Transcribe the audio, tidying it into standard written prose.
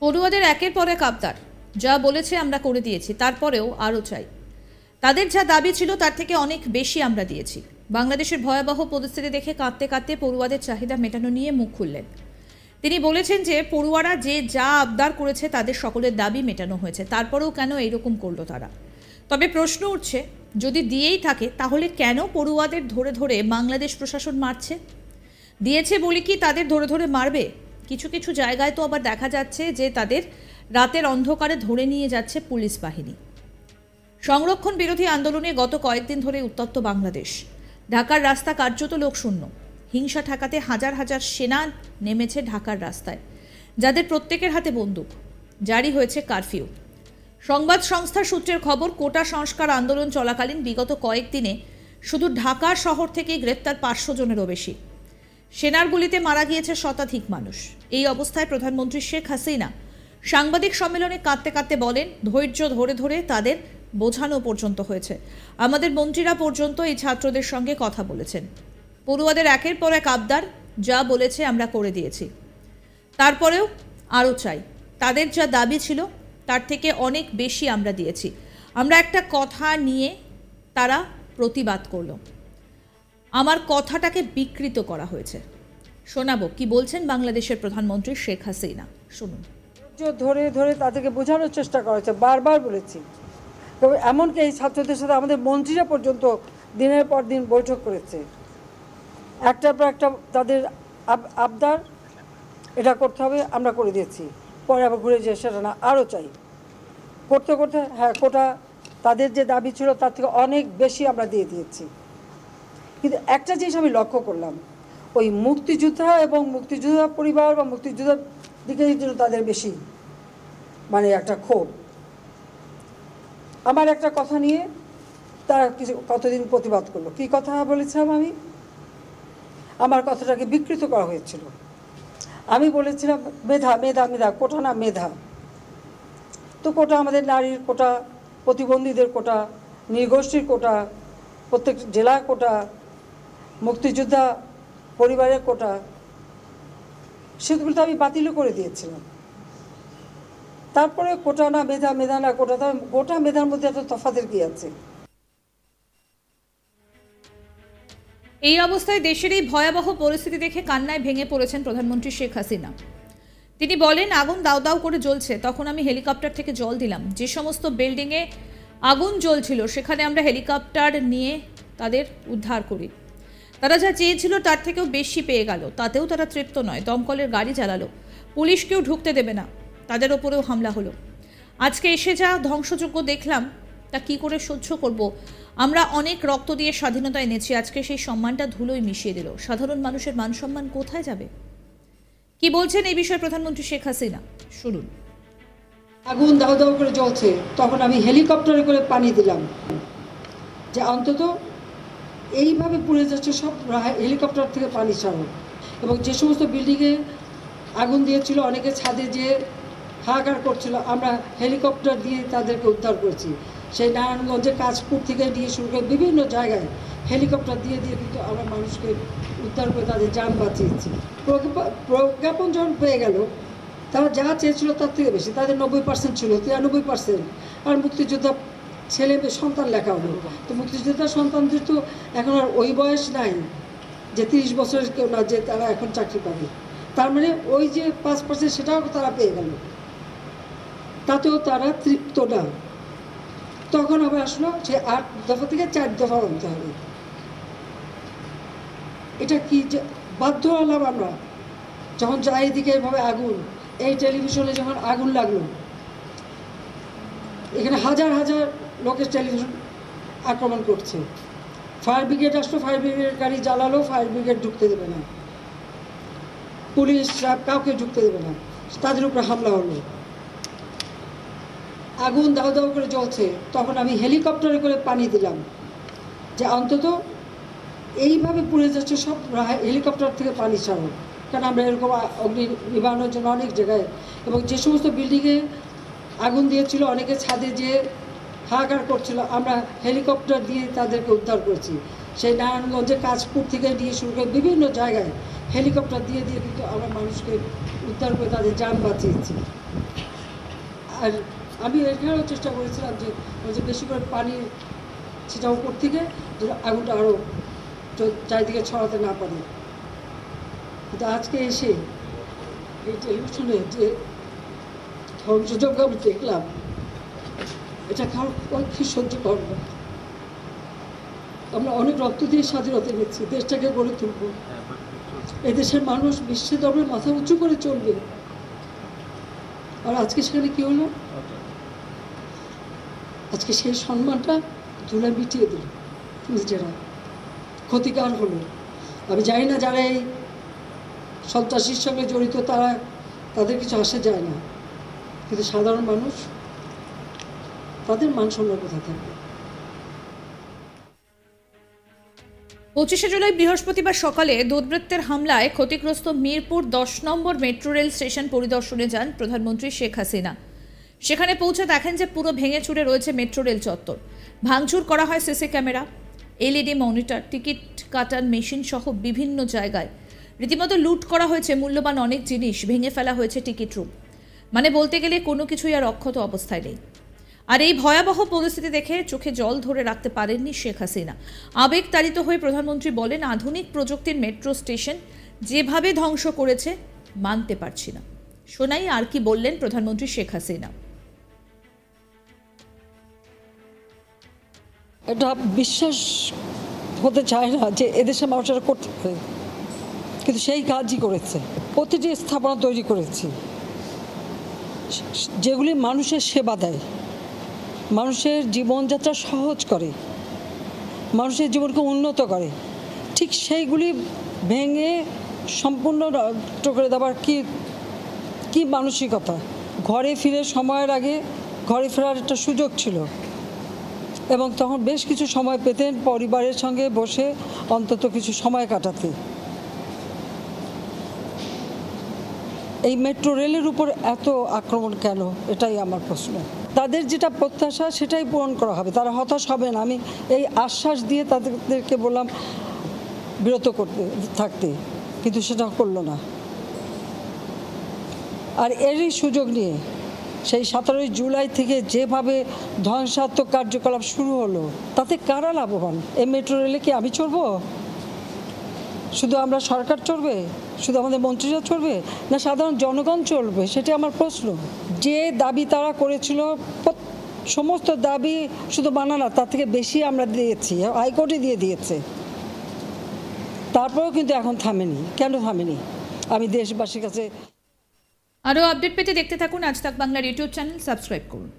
পড়ুয়াদের একের পর এক আবদার, যা বলেছে আমরা করে দিয়েছি, তারপরেও আরও চাই। তাদের যা দাবি ছিল তার থেকে অনেক বেশি আমরা দিয়েছি। বাংলাদেশের ভয়াবহ পরিস্থিতি দেখে কাঁদতে কাঁদতে পড়ুয়াদের চাহিদা মেটানো নিয়ে মুখ খুললেন তিনি। বলেছেন যে পড়ুয়ারা যে যা আবদার করেছে তাদের সকলের দাবি মেটানো হয়েছে, তারপরেও কেন এইরকম করলো তারা। তবে প্রশ্ন উঠছে, যদি দিয়েই থাকে তাহলে কেন পড়ুয়াদের ধরে ধরে বাংলাদেশ প্রশাসন মারছে? দিয়েছে বলে কি তাদের ধরে ধরে মারবে? কিছু কিছু জায়গায় তো আবার দেখা যাচ্ছে যে তাদের রাতের অন্ধকারে ধরে নিয়ে যাচ্ছে পুলিশ বাহিনী। সংরক্ষণ বিরোধী আন্দোলনে গত কয়েকদিন ধরে উত্তপ্ত বাংলাদেশ। ঢাকার রাস্তা কার্যত লোকশূন্য। হিংসা ঠেকাতে হাজার হাজার সেনা নেমেছে ঢাকার রাস্তায়, যাদের প্রত্যেকের হাতে বন্দুক। জারি হয়েছে কারফিউ। সংবাদ সংস্থার সূত্রের খবর, কোটা সংস্কার আন্দোলন চলাকালীন বিগত কয়েকদিনে শুধু ঢাকা শহর থেকেই গ্রেপ্তার 500 জনেরও বেশি। সেনার গুলিতে মারা গিয়েছে শতাধিক মানুষ। এই অবস্থায় প্রধানমন্ত্রী শেখ হাসিনা সাংবাদিক সম্মেলনে কাঁদতে কাঁদতে বলেন, ধৈর্য ধরে ধরে তাদের বোঝানো পর্যন্ত হয়েছে। আমাদের মন্ত্রীরা পর্যন্ত এই ছাত্রদের সঙ্গে কথা বলেছেন। পড়ুয়াদের একের পর এক আবদার, যা বলেছে আমরা করে দিয়েছি, তারপরেও আরও চাই। তাদের যা দাবি ছিল তার থেকে অনেক বেশি আমরা দিয়েছি। আমরা একটা কথা নিয়ে তারা প্রতিবাদ করলো, আমার কথাটাকে বিকৃত করা হয়েছে। শোনাবো কি বলছেন বাংলাদেশের প্রধানমন্ত্রী শেখ হাসিনা, শুনুন। ধরে ধরে তাদেরকে বোঝানোর চেষ্টা করা হয়েছে, বারবার বলেছি। তবে এমনকি এই ছাত্রদের সাথে আমাদের মন্ত্রীরা পর্যন্ত দিনের পর দিন বৈঠক করেছে। একটার পর একটা তাদের আবদার, এটা করতে হবে, আমরা করে দিয়েছি। পরে আবার ঘুরে যে সেটা না, আরও চাই। করতে করতে হ্যাঁ, কোটা তাদের যে দাবি ছিল তার থেকে অনেক বেশি আমরা দিয়ে দিয়েছি। কিন্তু একটা জিনিস আমি লক্ষ্য করলাম, ওই মুক্তিযোদ্ধা এবং মুক্তিযোদ্ধা পরিবার বা মুক্তিযোদ্ধার দিকে জন্য তাদের বেশি মানে একটা ক্ষোভ। আমার একটা কথা নিয়ে তারা কতদিন প্রতিবাদ করলো। কি কথা বলেছিলাম আমি? আমার কথাটাকে বিকৃত করা হয়েছিল। আমি বলেছিলাম মেধা মেধা মেধা, কোটা না মেধা। তো কোটা আমাদের নারীর কোটা, প্রতিবন্ধীদের কোটা, নৃগোষ্ঠীর কোটা, প্রত্যেক জেলার কোটা, মুক্তিযোদ্ধা পরিবারের কোটা, সেগুলো তো আমি বাতিলও করে দিয়েছিলাম। তারপরে কোটা না মেধা, মেধা না কোটা, গোটা মেধার মধ্যে এত তফাতের কি আছে? এই অবস্থায় দেশের এই ভয়াবহ পরিস্থিতি দেখে কান্নায় ভেঙে পড়েছেন প্রধানমন্ত্রী শেখ হাসিনা। তিনি বলেন, আগুন দাউ দাউ করে জ্বলছে, তখন আমি হেলিকপ্টার থেকে জল দিলাম। যে সমস্ত বিল্ডিংয়ে আগুন জ্বলছিল সেখানে আমরা হেলিকপ্টার নিয়ে তাদের উদ্ধার করি। তারা যা চেয়েছিল তার থেকেও বেশি পেয়ে গেল, তাতেও তারা তৃপ্ত নয়। দমকলের গাড়ি জ্বালালো, পুলিশকেও ঢুকতে দেবে না, তাদের ওপরেও হামলা হলো। আজকে এসে যা ধ্বংসযজ্ঞ দেখলাম তা কি করে সহ্য করব? আমরা অনেক রক্ত দিয়ে স্বাধীনতা এনেছি, আজকে সেই সম্মানটা ধুলোয় মিশিয়ে দিল। সাধারণ মানুষের মান সম্মান কোথায় যাবে? কি বলছেন এই বিষয়ে প্রধানমন্ত্রী শেখ হাসিনা, শুনুন। আগুন দাউ দাউ করে জ্বলছে, তখন আমি হেলিকপ্টারে করে পানি দিলাম, যে অন্তত এইভাবে পুড়ে যাচ্ছে সব, হেলিকপ্টার থেকে পানি ছাড়ো। এবং যে সমস্ত বিল্ডিংয়ে আগুন দিয়েছিল, অনেকে ছাদে যেয়ে হাহাকার করছিল, আমরা হেলিকপ্টার দিয়ে তাদেরকে উদ্ধার করেছি। সেই নারায়ণগঞ্জে কাশপুর থেকে নিয়ে শুরু করে বিভিন্ন জায়গায় হেলিকপ্টার দিয়ে দিয়ে কিন্তু আমরা মানুষকে উদ্ধার করে তাদের যান বাঁচিয়েছি। প্রজ্ঞাপন যখন পেয়ে গেল, তারা যা চেয়েছিল তার থেকে বেশি, তাদের 90% ছিল, 93%। আর মুক্তিযোদ্ধা ছেলে সন্তান লেখা হলো। তো মুক্তিযোদ্ধার সন্তানদের তো এখন আর ওই বয়স নাই যে 30 বছরের কেউ না, যে তারা এখন চাকরি পাবে। তার মানে ওই যে 5% সেটাও তারা পেয়ে গেল, তাতেও তারা তৃপ্ত না। তখন আবার আসলো সে 8 দফা থেকে 4 দফা আনতে হবে। এটা কি বাধ্য হলাম আমরা, যখন চারিদিকে এভাবে আগুন, এই টেলিভিশনে যখন আগুন লাগলো, এখানে হাজার হাজার লোকের টেলিভিশন আক্রমণ করছে। ফায়ার ব্রিগেড আসলো, ফায়ার ব্রিগেড গাড়ি জ্বালালো, ফায়ার ব্রিগেড ঢুকতে দেবে না, পুলিশ কাউকে ঢুকতে দেবে না, তাদের উপরে হামলা হলো। আগুন দাউ দাউ করে জ্বলছে, তখন আমি হেলিকপ্টারে করে পানি দিলাম, যে অন্তত এইভাবে পুড়ে যাচ্ছে সব, হেলিকপ্টার থেকে পানি ছাড়ো। কারণ আমরা এরকম অগ্নি নিবারণের জন্য অনেক জায়গায়, এবং যে সমস্ত বিল্ডিংয়ে আগুন দিয়েছিল, অনেকে ছাদে যেয়ে হাহাকার করছিল, আমরা হেলিকপ্টার দিয়ে তাদেরকে উদ্ধার করেছি। সেই নারায়ণগঞ্জে কাশপুর থেকে নিয়ে শুরু করে বিভিন্ন জায়গায় হেলিকপ্টার দিয়ে দিয়ে কিন্তু আমরা মানুষকে উদ্ধার করে তাদের যান বাঁচিয়েছি। আর আমি এখানেও চেষ্টা করেছিলাম যে বেশি করে পানি সেটা উপর থেকে আগুনটা আরও চারিদিকে ছড়াতে না পারে। কিন্তু আজকে এসে এই টেলিভিশনে যে ধ্বংসযজ্ঞ আমি দেখলাম, এটা কারো পক্ষে সহ্য করব না। আমরা অনেক রক্ত দিয়ে স্বাধীনতা নিচ্ছি, দেশটাকে গড়ে তুলব, এই দেশের মানুষ বিশ্বের দরবারে মাথা উঁচু করে চলবে। আর আজকে সেখানে কি হলো? আজকে সেই সম্মানটা ধুলা মিটিয়ে দিল নিজেরা, ক্ষতিকার হলো। আমি জানি না যারা এই সন্ত্রাসীর সঙ্গে জড়িত তাদের কিছু আসে যায় না, কিন্তু সাধারণ মানুষ তাদের মান সম্মান কোথায় থাকবে? 25শে জুলাই বৃহস্পতিবার সকালে দুর্বৃত্তের হামলায় ক্ষতিগ্রস্ত মিরপুর 10 নম্বর মেট্রো রেল স্টেশন পরিদর্শনে যান প্রধানমন্ত্রী শেখ হাসিনা। সেখানে পৌঁছে দেখেন যে পুরো ভেঙে চুরে রয়েছে মেট্রো রেল চত্বর। ভাঙচুর করা হয় CC camera, LED monitor, ticket কাটার মেশিন সহ বিভিন্ন জায়গায়। রীতিমতো লুট করা হয়েছে মূল্যবান অনেক জিনিস, ভেঙে ফেলা হয়েছে টিকিট রুম। মানে বলতে গেলে কোনো কিছুই আর অক্ষত অবস্থায় নেই। আর এই ভয়াবহ পরিস্থিতি দেখে চোখে জল ধরে রাখতে পারেননি শেখ হাসিনা। আবেগ তাড়িত হয়ে প্রধানমন্ত্রী বলেন, আধুনিক প্রযুক্তির মেট্রো স্টেশন যেভাবে ধ্বংস করেছে মানতে পারছি না। শোনাই আর কি বললেন প্রধানমন্ত্রী শেখ হাসিনা। এটা বিশ্বাস হতে চায় না যে এদেশের মানুষেরা করতে পারে, কিন্তু সেই কাজই করেছে। প্রতিটি স্থাপনা তৈরি করেছি যেগুলি মানুষের সেবা দেয়, মানুষের জীবনযাত্রা সহজ করে, মানুষের জীবনকে উন্নত করে। ঠিক সেইগুলি ভেঙে সম্পূর্ণ নষ্ট করে দেওয়ার কি মানসিকতা! ঘরে ফিরে সময়ের আগে ঘরে ফেরার একটা সুযোগ ছিল এবং তখন বেশ কিছু সময় পেতেন পরিবারের সঙ্গে বসে অন্তত কিছু সময় কাটাতে। এই মেট্রো রেলের উপর এত আক্রমণ কেন, এটাই আমার প্রশ্ন। তাদের যেটা প্রত্যাশা সেটাই পূরণ করা হবে, তারা হতাশ হবে না। আমি এই আশ্বাস দিয়ে তাদেরকে বললাম বিরত থাকতে, কিন্তু সেটা করলো না। আর এরই সুযোগ নিয়ে সেই 17 জুলাই থেকে যেভাবে ধ্বংসাত্মক কার্যকলাপ শুরু হলো, তাতে কারা লাভবান? এই মেট্রো রেলে কি আমি চড়বো? শুধু আমরা সরকার চড়বে? শুধু আমাদের মন্ত্রীরা চড়বে? না সাধারণ জনগণ চলবে? সেটা আমার প্রশ্ন। যে দাবি তারা করেছিল, সমস্ত দাবি শুধু মানা না, তার থেকে বেশি আমরা দিয়েছি, হাইকোর্টে দিয়ে দিয়েছে। তারপরেও কিন্তু এখন থামেনি। কেন থামেনি? আমি দেশবাসীর কাছে আরও আপডেট পেতে দেখতে থাকুন আজ তাক বাংলার ইউটিউব চ্যানেল, সাবস্ক্রাইব করুন।